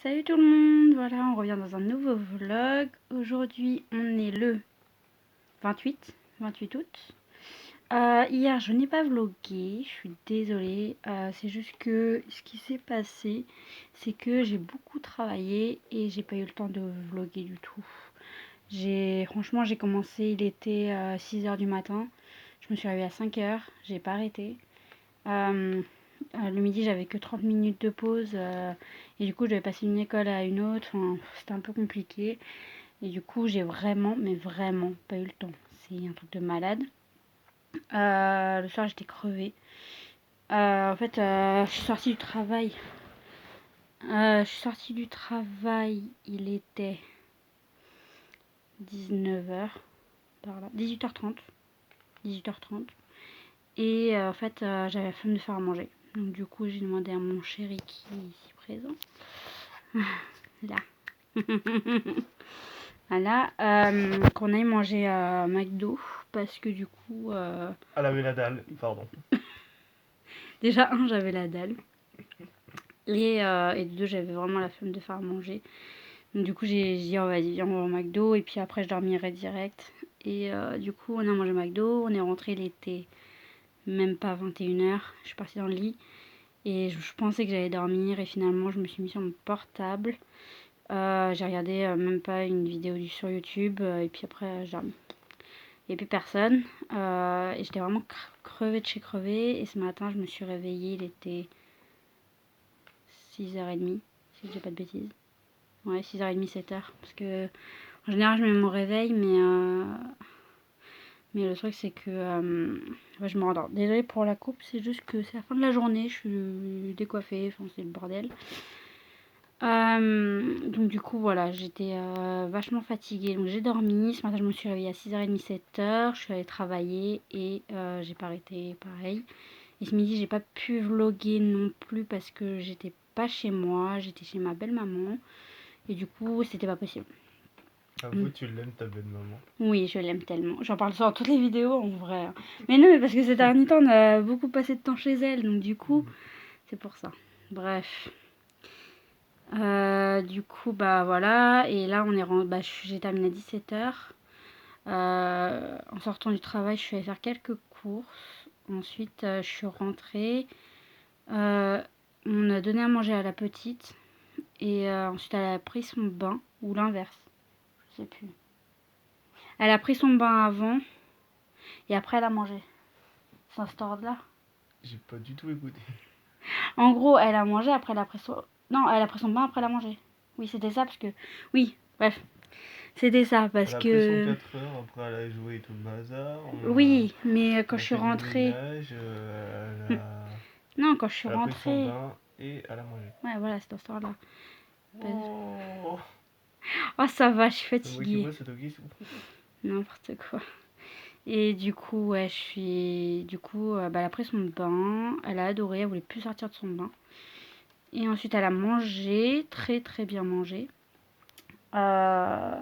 Salut tout le monde, voilà, on revient dans un nouveau vlog. Aujourd'hui, on est le 28 août. Hier, je n'ai pas vlogué, je suis désolée. C'est juste que ce qui s'est passé, c'est que j'ai beaucoup travaillé et j'ai pas eu le temps de vloguer du tout. Franchement, j'ai commencé, il était 6 h du matin. Je me suis réveillée à 5 h, j'ai pas arrêté. Le midi, j'avais que 30 minutes de pause et du coup, je devais passer d'une école à une autre. Enfin, c'était un peu compliqué. Et du coup, j'ai vraiment, mais vraiment pas eu le temps. C'est un truc de malade. Le soir, j'étais crevée. En fait, je suis sortie du travail. Il était 19 h, par là, 18 h 30. Et en fait, j'avais la flemme de faire à manger. Donc du coup, j'ai demandé à mon chéri qui est ici présent. Là. Voilà, qu'on aille manger à McDo parce que du coup, Elle avait la dalle, pardon. déjà j'avais la dalle et deux, j'avais vraiment la flemme de faire à manger. Donc du coup, j'ai dit, oh, vas-y, viens, on va au McDo et puis après, je dormirai direct. Et du coup, on a mangé McDo, on est rentré, il était même pas 21 h. Je suis partie dans le lit et je pensais que j'allais dormir et finalement, je me suis mis sur mon portable. J'ai regardé même pas une vidéo sur YouTube et puis après, j'ai dormi. Il n'y a plus personne. Et j'étais vraiment crevée de chez crevée. Et ce matin, je me suis réveillée. Il était 6 h 30, si je dis pas de bêtises. Ouais, 6 h 30, 7 h. Parce que en général, je mets mon réveil, mais le truc, c'est que ouais, je me rendors. Désolée pour la coupe, c'est juste que c'est la fin de la journée. Je suis décoiffée. Enfin, c'est le bordel. Donc du coup voilà, j'étais vachement fatiguée, donc j'ai dormi. Ce matin je me suis réveillée à 6 h 30, 7 h. Je suis allée travailler et j'ai pas arrêté pareil. Et ce midi j'ai pas pu vlogger non plus parce que j'étais pas chez moi, j'étais chez ma belle maman et du coup c'était pas possible. Avoue, tu l'aimes ta belle maman. Oui, je l'aime tellement, j'en parle sur toutes les vidéos en vrai. Mais non, mais parce que ces derniers temps on a beaucoup passé de temps chez elle, donc du coup c'est pour ça. Bref. Du coup, bah voilà, et là on est j'ai terminé à 17 h. En sortant du travail, je suis allée faire quelques courses. Ensuite, je suis rentrée. Euh, on a donné à manger à la petite. Et ensuite, elle a pris son bain. Ou l'inverse. Je sais plus. Elle a pris son bain avant. Et après, elle a mangé. C'est un cet ordre-là. J'ai pas du tout écouté. En gros, elle a mangé. Après, elle a pris son... Non, elle a pris son bain. Après, elle a mangé. Oui, c'était ça. Parce que... Oui, bref. C'était ça. Elle Parce a pris son que... 4 heures, après elle a joué et tout le bazar. Oui, mais quand On je a suis fait du rentrée... ménage, Non, quand je suis elle a pris son rentrée... bain et elle a mangé. Ouais, voilà, cette histoire-là. Oh, Oh, ça va, je suis c'est moi qui fatiguée. bosse, c'est toi qui souffre. N'importe quoi. Et du coup, ouais, je suis... Du coup, bah, elle a pris son bain. Elle a adoré, elle voulait plus sortir de son bain. Et ensuite, elle a mangé, très très bien mangé. Euh,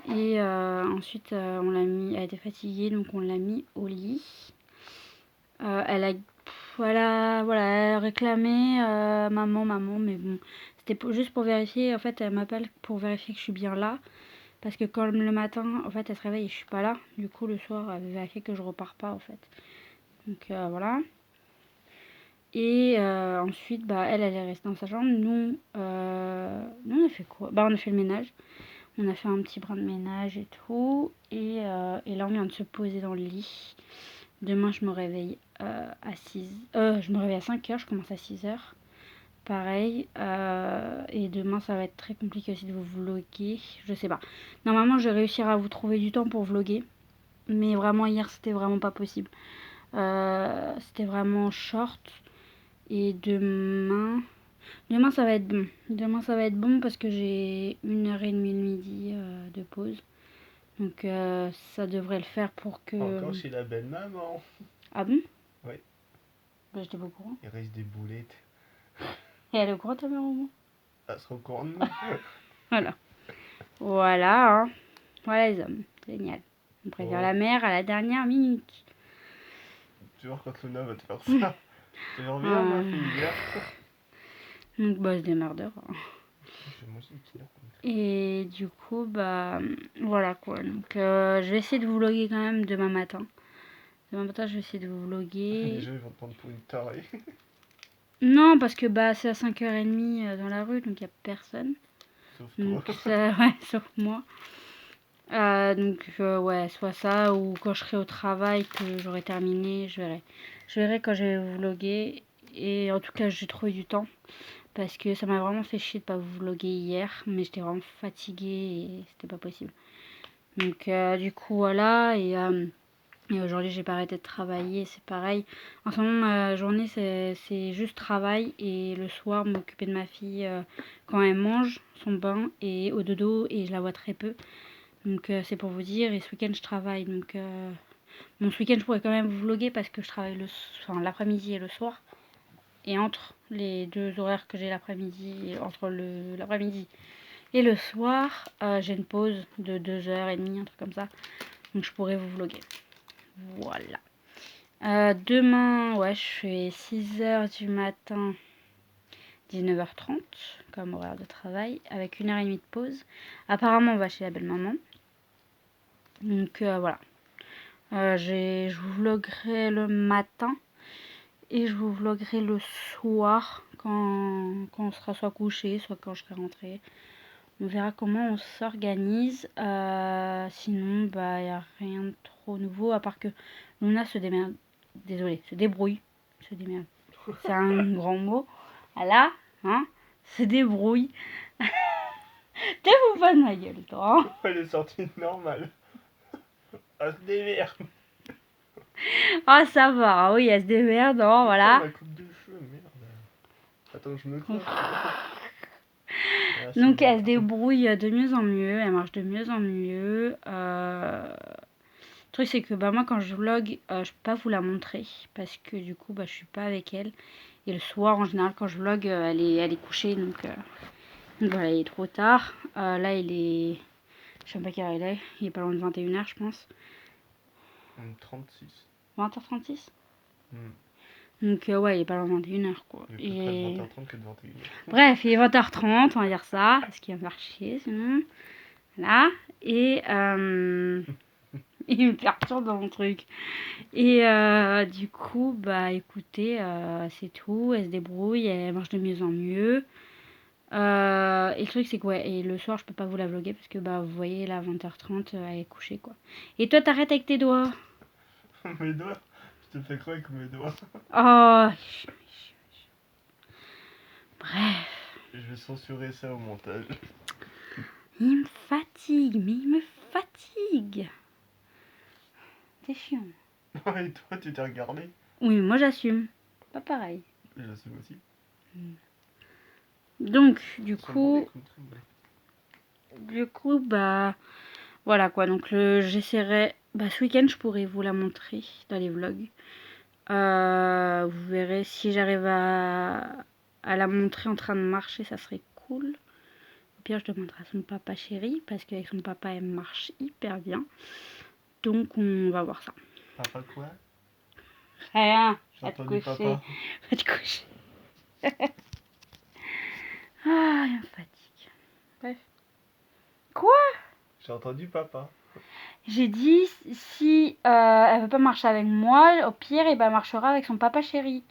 Et ensuite, on l'a mis... Elle était fatiguée, donc on l'a mis au lit. Elle a... Voilà, elle réclamait maman, maman, mais bon, c'était juste pour vérifier. En fait, elle m'appelle pour vérifier que je suis bien là. Parce que comme le matin, en fait, elle se réveille et je suis pas là. Du coup, le soir, elle veut vérifier que je repars pas, en fait. Donc voilà. Et ensuite, bah, elle est restée dans sa chambre. Nous, on a fait quoi? Bah, on a fait le ménage. On a fait un petit brin de ménage et tout. Et là, on vient de se poser dans le lit. Demain, je me réveille je me réveille à 5 h. Je commence à 6 h. Pareil. Et demain, ça va être très compliqué aussi de vous vloguer. Je sais pas. Normalement, je vais réussir à vous trouver du temps pour vloguer. Mais vraiment, hier, c'était vraiment pas possible. C'était vraiment short. Et demain, ça va être bon. Demain, ça va être bon parce que j'ai 1 h 30 le midi de pause. Donc, ça devrait le faire pour que... Encore chez la belle maman. Ah bon? Oui, Bah, j'étais pas au courant. il reste des boulettes. Et elle est au courant, ta mère, au moins? Elle sera au courant de nous. Voilà. Voilà, hein. Voilà les hommes. Génial. On prévient Oh, la mère à la dernière minute. tu vois quand Luna va te faire ça. Tu reviens ma Euh, fille, viens. Donc bah, elle se démerdera. Je vais manger une petite heure. Et du coup, bah voilà quoi. Donc je vais essayer de vous vlogger quand même demain matin. Demain matin, je vais essayer de vous Les vlogger. gens ils vont te prendre pour une tarée. Non, parce que bah c'est à 5h30 dans la rue, donc il n'y a personne. Sauf Donc toi. ça, ouais, sauf moi. Donc ouais, soit ça, ou quand je serai au travail, que j'aurai terminé, je verrai. Je verrai quand je vais vous vlogger. Et en tout cas, j'ai trouvé du temps. Parce que ça m'a vraiment fait chier de pas vous vlogger hier. Mais j'étais vraiment fatiguée et c'était pas possible. Donc du coup, voilà. Et aujourd'hui, j'ai pas arrêté de travailler, c'est pareil. En ce moment, ma journée, c'est juste travail. Et le soir, m'occuper de ma fille quand elle mange son bain et au dodo. Et je la vois très peu. Donc c'est pour vous dire. Et ce week-end, je travaille. Donc bon, ce week-end, je pourrais quand même vous vlogger parce que je travaille l'après-midi et le soir. Et entre les deux horaires que j'ai l'après-midi, entre l'après-midi et le soir, j'ai une pause de 2h30, un truc comme ça. Donc je pourrais vous vlogger. Voilà. Demain, ouais, je fais 6h du matin, 19h30 comme horaire de travail, avec 1h30 de pause. Apparemment, on va chez la belle-maman. Donc voilà. Je vous vloguerai le matin et je vous vloguerai le soir quand on sera soit couché, soit quand je serai rentrée. On verra comment on s'organise. Sinon, bah, il n'y a rien de trop nouveau, à part que Luna se démerde. Désolée, se débrouille. Se démerde. C'est un grand mot. Voilà, hein, se débrouille. T'es fou pas de ma gueule, toi. Hein. Elle est sortie normale. Elle se démerde. Ah, ça va, oui, elle se démerde, hein, voilà. Ma coupe de cheveux, merde. Attends, je me coiffe. Ah, Donc, elle se bon. débrouille de mieux en mieux. Elle marche de mieux en mieux. Le truc, c'est que bah, moi, quand je vlog, je peux pas vous la montrer. Parce que du coup, bah, je suis pas avec elle. Et le soir, en général, quand je vlog, elle est couchée. Donc voilà, il est trop tard. Là, il est. Je sais pas quelle heure il est. Il est pas loin de 21h, je pense. 36. 20h36. Hmm. Donc ouais, il est pas loin de 21h, quoi. Il est plus près de 20h30 que de 21h. Bref, il est 20h30, on va dire ça. Parce qu'il va me faire chier, sinon. Là. Et il me perturbe dans mon truc. Et du coup, bah écoutez, c'est tout. Elle se débrouille, elle marche de mieux en mieux. Et le truc, c'est que ouais, et le soir, je peux pas vous la vlogger parce que bah vous voyez, là, 20h30, elle est couchée, quoi. Et toi, t'arrêtes avec tes doigts. Mes doigts. Je te fais quoi avec mes doigts? Oh. Bref. Je vais censurer ça au montage. Il me fatigue, mais il me fatigue. C'est chiant. Et toi, tu t'es regardé? Oui, mais moi j'assume. Pas pareil. J'assume aussi. Donc, Ils sont beaux, les contrôles. du coup, bah, voilà quoi. Donc, j'essaierai. Bah, ce week-end, je pourrais vous la montrer dans les vlogs. Vous verrez si j'arrive à la montrer en train de marcher, ça serait cool. Au pire, je demanderai à son papa chéri parce qu'avec son papa, elle marche hyper bien. Donc, on va voir ça. Papa quoi? Rien. J'ai Va te entendu coucher. papa. Va te coucher. Ah, il me fatigue. Bref. Quoi? J'ai entendu papa. J'ai dit si elle veut pas marcher avec moi, au pire, et ben, elle marchera avec son papa chéri.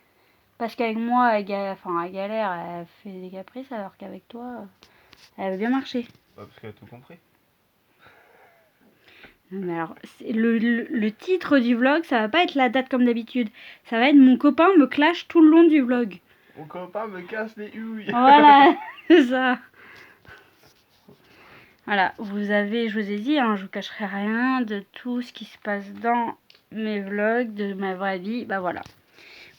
Parce qu'avec moi, elle galère, elle fait des caprices, alors qu'avec toi, elle veut bien marcher. Bah, parce qu'elle a tout compris. Non, mais alors, le titre du vlog, ça va pas être la date comme d'habitude. Ça va être mon copain me clash tout le long du vlog. Mon copain me casse les houilles. Voilà, c'est ça. Voilà, je vous ai dit, hein, je vous cacherai rien de tout ce qui se passe dans mes vlogs, de ma vraie vie. Bah voilà,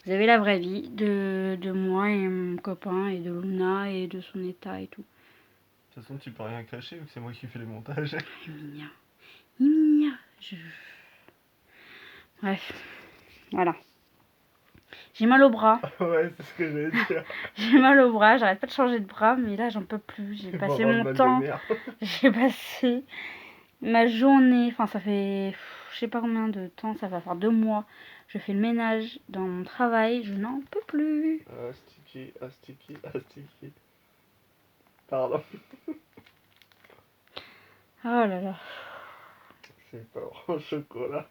vous avez la vraie vie de moi et mon copain et de Luna et de son état et tout. De toute façon, tu peux rien cacher vu que c'est moi qui fais les montages. Emilia, Emilia, Bref, voilà. J'ai mal au bras. Ouais, c'est ce que j'allais dire. J'ai mal au bras, j'arrête pas de changer de bras, mais là j'en peux plus. J'ai passé mon temps. J'ai passé ma journée, enfin ça fait je sais pas combien de temps, ça va faire 2 mois. Je fais le ménage dans mon travail, je n'en peux plus. astiquer. Pardon. Oh là là. C'est pas au chocolat.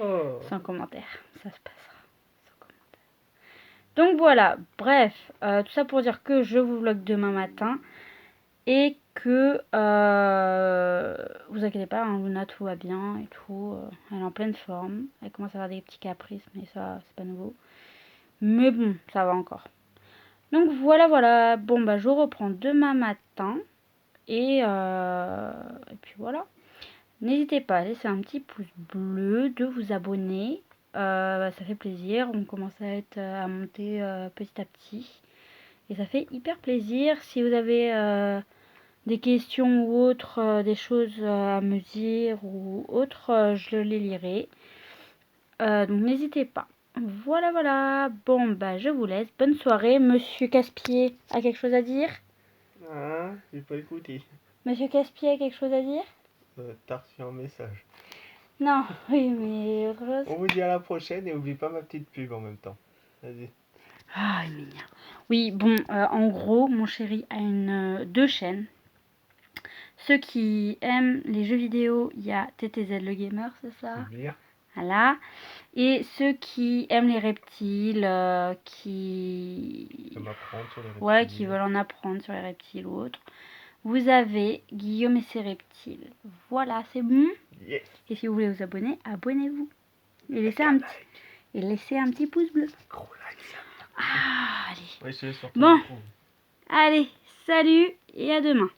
Oh. Sans commentaire, ça se passera. Sans commentaire. Donc voilà, bref, tout ça pour dire que je vous vlog demain matin et que vous inquiétez pas, hein, Luna tout va bien et tout, elle est en pleine forme, elle commence à avoir des petits caprices, mais ça c'est pas nouveau. Mais bon, ça va encore. Donc voilà, bon bah je reprends demain matin et puis voilà. N'hésitez pas à laisser un petit pouce bleu, de vous abonner. Ça fait plaisir. On commence à monter petit à petit. Et ça fait hyper plaisir. Si vous avez des questions ou autres, des choses à me dire ou autres, je les lirai. Donc n'hésitez pas. Voilà. Bon, bah je vous laisse. Bonne soirée. Monsieur Caspier a quelque chose à dire? Ah, j'ai pas écouté. Monsieur Caspier a quelque chose à dire? T'as reçu un message. Non, oui, mais autre chose. On vous dit à la prochaine et oublie pas ma petite pub en même temps. Vas-y. Ah, il m'énerve. Oui, bon, en gros, mon chéri a deux chaînes. Ceux qui aiment les jeux vidéo, il y a TTZ le gamer, c'est ça? Bien. Voilà. Et ceux qui aiment les reptiles, Ça m'apprendre sur les reptiles. ouais, qui veulent en apprendre sur les reptiles ou autres, vous avez Guillaume et ses reptiles. Voilà, c'est bon. Yes. Et si vous voulez vous abonner, abonnez-vous. Et laissez un petit pouce bleu. Gros like, ça. Ah, allez. Ouais, je te laisse sur Bon. ton micro. Allez, salut et à demain.